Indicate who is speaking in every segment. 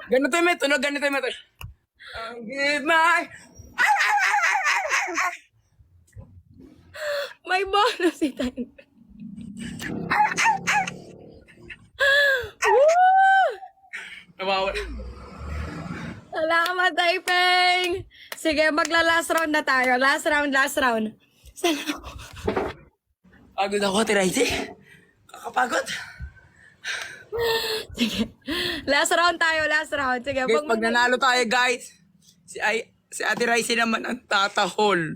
Speaker 1: Ganito yung may tunog, ganito yung may tunog. Give my...
Speaker 2: May bonus si Time. Woo!
Speaker 1: Nawawala.
Speaker 2: Salamat, Taipeng! Sige, magla-last round na tayo. Last round. Salamat.
Speaker 1: Pagod ako, Tiraisi. Kakapagod.
Speaker 2: Sige. Last round tayo, last round. Sige,
Speaker 1: Guys, pag nanalo tayo, guys, si Ate Raisi naman ang tatahol.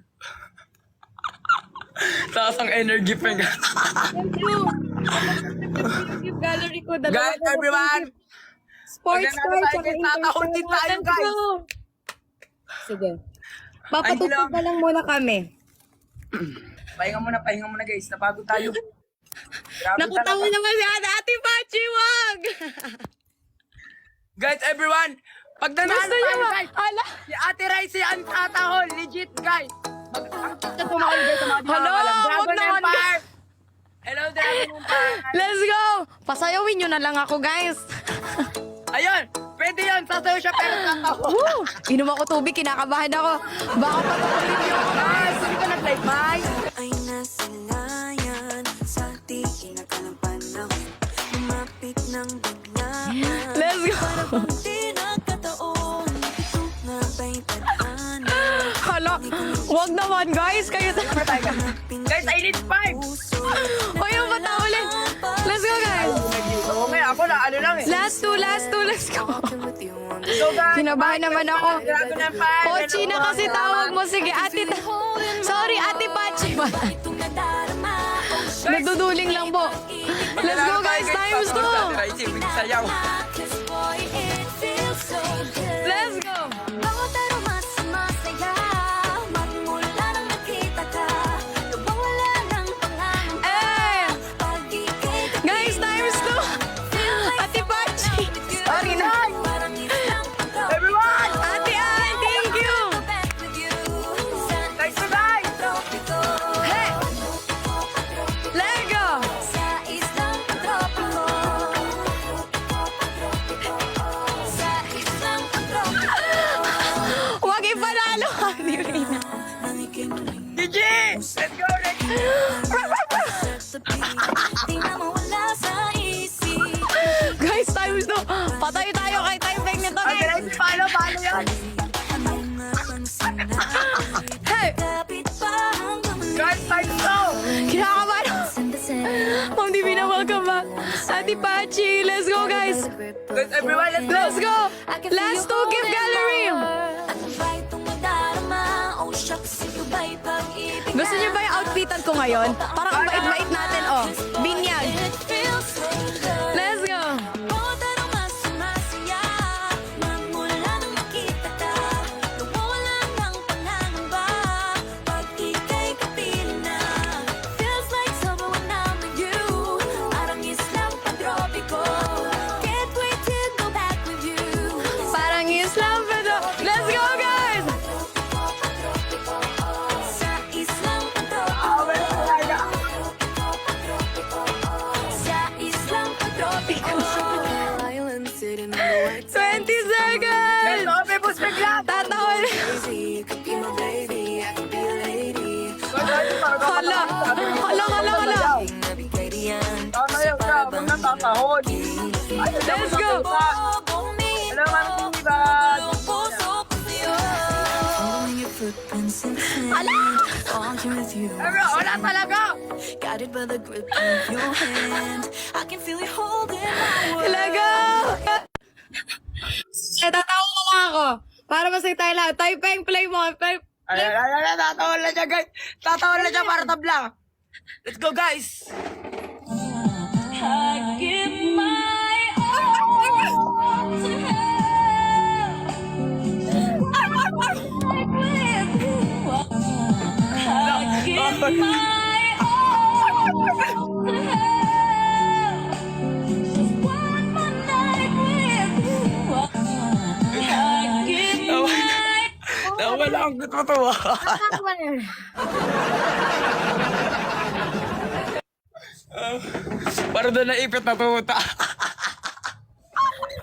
Speaker 1: Taas ang energy pa nga.
Speaker 2: Thank you. Gift gallery ko.
Speaker 1: Guys, everyone!
Speaker 2: Sports
Speaker 1: Pag nanalo
Speaker 2: cards.
Speaker 1: tayo, guys, tatahol din tayo, guys.
Speaker 2: Sige. Papatutog na lang muna kami.
Speaker 1: Pahinga muna, guys. Napagod tayo. Grabe
Speaker 2: Nakatawa
Speaker 1: talaga.
Speaker 2: naman si Ate Pachi, wag!
Speaker 1: Guys, everyone! Pag nanalo
Speaker 2: Gusto niya
Speaker 1: tayo,
Speaker 2: ba?
Speaker 1: guys,
Speaker 2: Ala!
Speaker 1: si Ate Raisi ang tatahol. Legit, guys. Tumahol, guys, sa mga di
Speaker 2: Hello,
Speaker 1: makakalam.
Speaker 2: wag
Speaker 1: Dragon
Speaker 2: naman,
Speaker 1: Empire! Hello, Dragon Empire!
Speaker 2: Let's go! Pasayawin nyo na lang ako, guys.
Speaker 1: Ayun! Pwede yun! Sasayo siya pero tatahol.
Speaker 2: Woo! Inom ako tubig, kinakabahan ako. Baka patuloy yung
Speaker 1: Guys, hindi ka nag-live, Mike?
Speaker 3: Ay nasilayan sa di kinakalampan ng lumapit ng biglaan.
Speaker 2: Let's go!
Speaker 3: Parang di nagkataon, ito nga ba'y tadhana?
Speaker 2: Hala, wag naman, guys. Kayo
Speaker 1: Guys, I need 5!
Speaker 2: O yung bata ulit. Let's go, guys.
Speaker 1: Oo nga, ako na, ano lang eh.
Speaker 2: Last two, let's go.
Speaker 1: So guys,
Speaker 2: Kinabahan naman ako.
Speaker 1: Dragon Empire!
Speaker 2: Pochi na kasi tawag mo. Sige, ate. Sorry, Ate Pachi. Nagduduling lang po. Let's go, guys. Times two.
Speaker 1: Raisi, sayaw.
Speaker 2: Let's go.
Speaker 3: Bawat aroma sumasaya, magmula nang nakita ka, lubang wala ng pangamba.
Speaker 2: Eh,
Speaker 3: Pag ika'y
Speaker 2: guys, times two. Ate Pachi.
Speaker 1: Sorry na!
Speaker 3: parang isang pagkakas.
Speaker 1: Everyone!
Speaker 2: Ate Ann, thank you.
Speaker 3: Back with you, sa
Speaker 1: Guys, to guys!
Speaker 3: tropiko.
Speaker 2: Hey, let's go.
Speaker 3: Sa islang tropiko. Sa islang tropiko.
Speaker 2: Huwag ipanalo. Hindi rin.
Speaker 1: GG! Let's go, let's go!
Speaker 3: Di na mawala sa isip.
Speaker 2: Guys, times two. Patay tayo kay Taipeng nito,
Speaker 1: Okay,
Speaker 2: guys.
Speaker 1: Raisi, paano yan?
Speaker 3: Ang napansin ay
Speaker 2: Hey,
Speaker 3: kapit pa hanggang
Speaker 1: Guys, time to!
Speaker 2: kinakabahan ako.
Speaker 3: sandasin.
Speaker 2: Ma'am, di welcome ba? Ate Pachi, let's go, guys.
Speaker 1: Guys, everyone, let's go!
Speaker 2: Let's go. Last two, gift gallery.
Speaker 3: Ano ba itong madarama? Oh shucks, ito ba'y pag-ibig
Speaker 2: Gusto niyo ba yung outfitan ko ngayon? Parang ang bait-bait natin, oh. Binyag.
Speaker 3: It feels so good.
Speaker 2: Let's go.
Speaker 3: Bawat aroma sumasaya, magmula nang makita ka, nawawala ng pangangamba, pag ika'y kapiling na. Feels like summer when I'm with you, parang islang pagtropiko. Can't wait to go back with you.
Speaker 2: Parang Islam pa to. Let's go, guys.
Speaker 3: Sa islang pagtropiko. Sa islang pagtropiko. Island sitting on the white
Speaker 2: 20 seconds.
Speaker 1: Let's go, Pepos, bigla!
Speaker 2: Tatawal.
Speaker 3: crazy. You could be my baby, I could be a lady.
Speaker 2: Hala. Hala.
Speaker 3: I'll be radiant.
Speaker 1: Tatayo ka, huwag nang tatahod.
Speaker 2: Let's go.
Speaker 1: Hello, Mami Tinibag!
Speaker 3: Following your footprints in the sand. Walking with you.
Speaker 1: Wala talaga!
Speaker 3: Guided by the grip of your hand. I can feel you holding my world.
Speaker 2: Talaga. Eh, tatawa na lang ako. Para masaya tayo lahat. Taipeng, play mo. Play.
Speaker 1: Ay, tatawal na siya, guys! Tatawal na siya para tabla! Let's go, guys! Nawala ang totoo. Para doon naipit na tuta.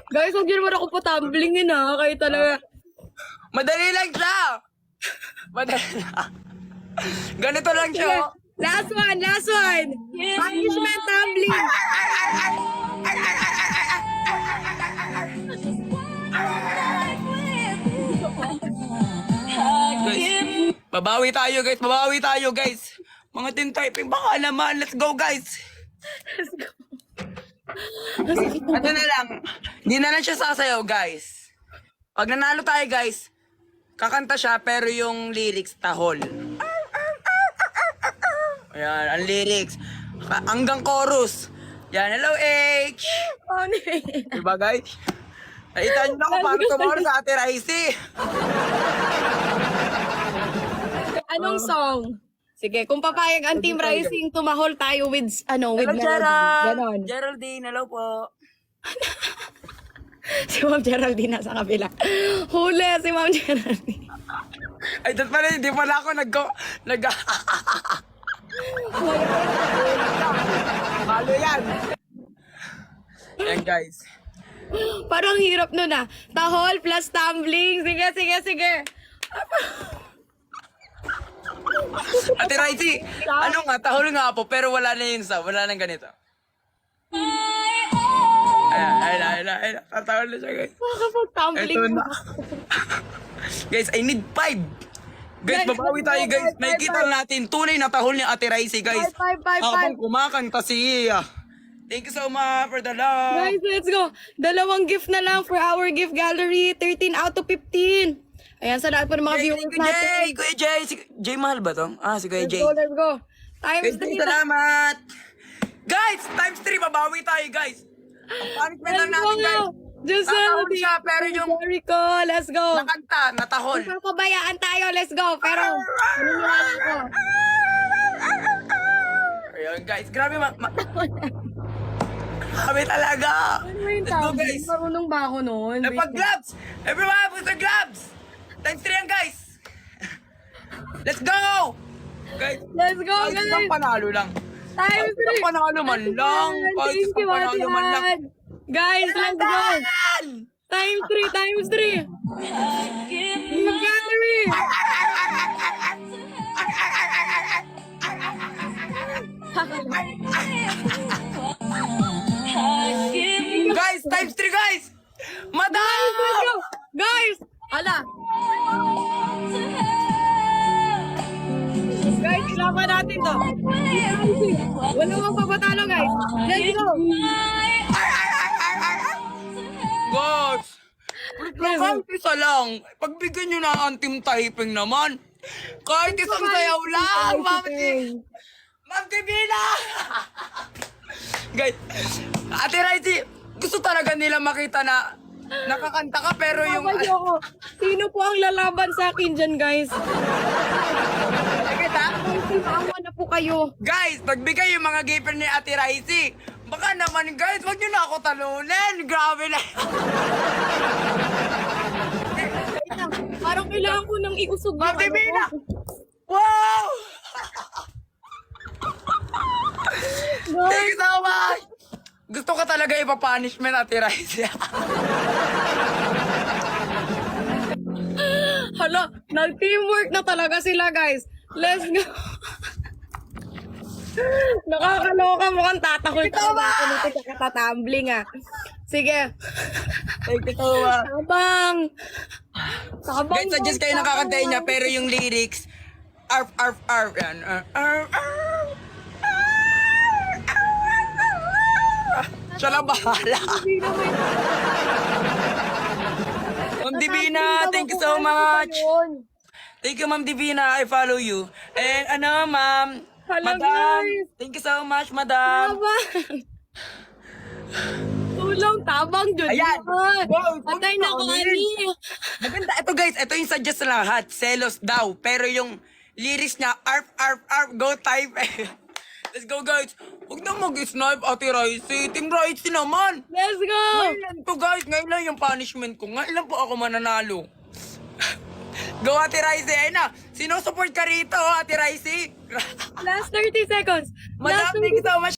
Speaker 2: Guys, huwag niyo naman ako patamblingin ha. Kayo talaga.
Speaker 1: Madali lang siya. Madali lang. Ganito lang siya.
Speaker 2: Sige. Last one, last one. Punishment tumbling.
Speaker 1: Guys, babawi tayo guys. Babawi tayo guys. Mga team typing, baka naman. Let's go guys.
Speaker 2: Let's go.
Speaker 1: Ano na lang. Hindi na lang siya sasayaw guys. Pag nanalo tayo guys, kakanta siya pero yung lyrics tahol. Ayan, ang lyrics. Hanggang chorus. Yan, hello H!
Speaker 2: Ano yun?
Speaker 1: Diba guys? Nakita niyo na kung paano tumawar sa Ate Raisi.
Speaker 2: Anong song? Sige, kung papayag ang Team Rising, tumahol tayo with, with
Speaker 1: Hello
Speaker 2: melody.
Speaker 1: Gerald!
Speaker 2: Ganon.
Speaker 1: Geraldine, hello po.
Speaker 2: Si Ma'am Geraldine nasa kabila. Huli si Ma'am Geraldine.
Speaker 1: Ay, doon pala, hindi pala ako Malo yan. Yan guys.
Speaker 2: Parang hirap nun ah. Tahol plus tumbling. Sige, sige, sige.
Speaker 1: Ate Raisi, ano nga, tahol nga po, pero wala na yun sa, wala nang ganito. Ayan. Tatahol na siya guys.
Speaker 2: Makakapag-tumbling.
Speaker 1: Ito na. Guys, I need 5. Guys,
Speaker 2: Guys,
Speaker 1: babawi tayo guys.
Speaker 2: five,
Speaker 1: Nakikita natin tunay na tahol ni Ate Raisi guys.
Speaker 2: Five.
Speaker 1: Habang kumakanta si Iya. Thank you so much for the love.
Speaker 2: Guys, let's go. Dalawang gift na lang for our gift gallery. 13 out of 15. Ayan, sa lahat po ng mga viewers natin.
Speaker 1: Kuya Jay. Si Jay mahal ba to? Ah, si Kuya
Speaker 2: Let's
Speaker 1: Jay.
Speaker 2: go, let's go. Times
Speaker 1: Guys,
Speaker 2: 3.
Speaker 1: salamat. Guys, times 3 babawi tayo guys. Ang punishment lang natin guys. Tatahol siya, pero yung
Speaker 2: Jericho, let's go.
Speaker 1: nakanta, natahol.
Speaker 2: Papabayaan tayo, let's go. Pero, naniniwala ko.
Speaker 1: Ayun guys, grabe grabe talaga.
Speaker 2: Ano ba yung
Speaker 1: Let's go
Speaker 2: tawag?
Speaker 1: guys.
Speaker 2: Marunong ba ako noon?
Speaker 1: Napag-gloves! Everyone, put the gloves! Times 3 yan, guys! Let's go! Guys,
Speaker 2: Let's go,
Speaker 1: kahit isang
Speaker 2: guys.
Speaker 1: panalo lang.
Speaker 2: Times
Speaker 1: Kahit isang
Speaker 2: 3.
Speaker 1: panalo man lang. Kahit
Speaker 2: Thank
Speaker 1: isang
Speaker 2: you,
Speaker 1: panalo man lang.
Speaker 2: Ate Ann. Guys, let's go.
Speaker 1: Tandaan!
Speaker 2: Times 3. Gallery.
Speaker 1: Guys, times 3, guys! Madam!
Speaker 2: Let's go. Guys, ala. Guys, ilaban natin to. Walang magpapatalo, guys. Let's go.
Speaker 1: Guys! Kahit isa lang. Pagbigyan nyo na ang team typing naman. Kahit isang sayaw lang, Ma'am T. Ma'am Divina! Guys, Ate Raisi, gusto talaga nila makita na nakakanta ka pero yung...
Speaker 2: Ayoko. Sino po ang lalaban sa akin dyan, guys? Maawa na po kayo.
Speaker 1: Guys, pagbigay yung mga giver ni Ate Raisi. Baka naman guys, wag nyo na ako talunin. Grabe na.
Speaker 2: Parang kailangan ko nang iusog.
Speaker 1: Ma'am
Speaker 2: yung
Speaker 1: Divina!
Speaker 2: ano ko.
Speaker 1: Wow!
Speaker 2: Guys,
Speaker 1: Thank you so much! Gusto ka talaga ipapunishment, Ate Raisi.
Speaker 2: hala, nag-teamwork na talaga sila, guys. Let's go. Nakakaloka, mukhang tatakol talaga ako nito sa katatumbling, ah. Sige.
Speaker 1: Thank you so much.
Speaker 2: Tabang. Tabang.
Speaker 1: Guys, suggest kayo nakakantayin niya, pero yung lyrics, arf, arf, arf, yan. Arf, arf, arf. Siya lang bahala. Ma'am Divina, thank you so much. Thank you, Ma'am Divina. I follow you. And ano, Ma'am?
Speaker 2: Hello,
Speaker 1: Madam.
Speaker 2: guys.
Speaker 1: Thank you so much, Madam.
Speaker 2: Tabang. Tulong, tabang, dyan.
Speaker 1: Ayan. Wow,
Speaker 2: Patay na ako,
Speaker 1: tulong.
Speaker 2: Ani.
Speaker 1: Maganda. Ito guys, ito yung suggest na lahat. Selos daw. Pero yung lyrics niya, arf, arf, arf, go type. Let's go guys. Huwag na mag-snipe, Ate Raisi. Team Raisi naman.
Speaker 2: Let's go.
Speaker 1: Ngayon lang to guys. Ngayon lang yung punishment ko. Ngayon lang po ako mananalo. Go Ate Raisi. Ayun na. Sino support ka rito, Ate Raisi?
Speaker 2: Last 30 seconds.
Speaker 1: Madam,
Speaker 2: Last
Speaker 1: thank you so much.